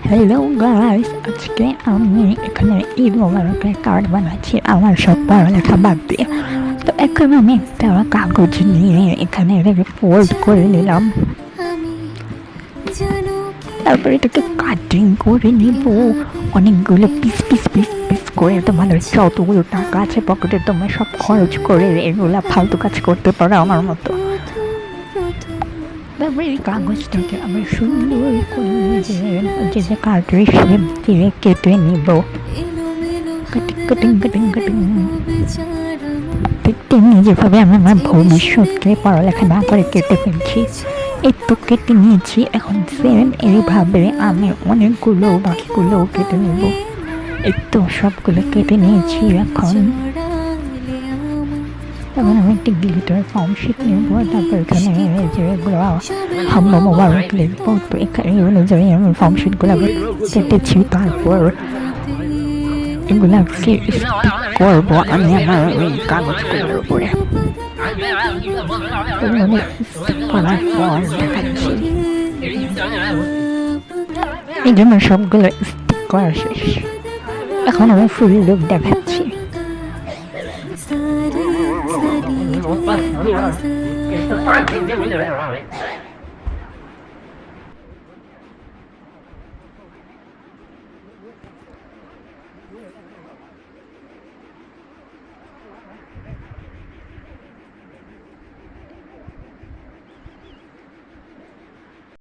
Hello guys, আজকে আমি এখানে ঈদ মোবারকের কার্ড বানাচ্ছি আমার সব পড়ালেখা বাদ দিয়ে। তো এখন আমি একটা কাগজ নিয়ে এখানে এটাকে ফোল্ড করে নিলাম, তারপর এটাকে কাটিং করে নিব অনেকগুলো পিস পিস পিস পিস করে। তোমার যতগুলো টাকা আছে পকেটে তোমার সব খরচ করে এগুলা ফালতু কাজ করতে পারো আমার মতো। তারপরে এই কাগজটাকে আমি সুন্দর করে যে যে কার্ডের শেপ দিয়ে কেটে নিব। কাটিং কাটিং কাটিং কাটিং কেটে নিয়ে যেভাবে আমি আমার ভবিষ্যৎকে পড়ালেখা না করে কেটে ফেলছি, এই তো কেটে নিয়েছি। এখন সেম এইভাবে আমি অনেকগুলো বাকিগুলোও কেটে নেব। এই তো সবগুলো কেটে নিয়েছি। এখন তখন আমি একটি গ্লিটার ফর্ম শিট নেব, তারপর এখানে যেগুলো হাম্বা মোবারক লিখবো, তো এখানে অনুযায়ী আমি ফর্ম শিটগুলো কেটেছি। তারপর এগুলা করবো আমি আমার ওই কাগজগুলোর উপরে। করার পর দেখাচ্ছি এই জন্য সবগুলো স্টিক করা শেষ। এখন আমি ফুল লুক দেখাচ্ছি।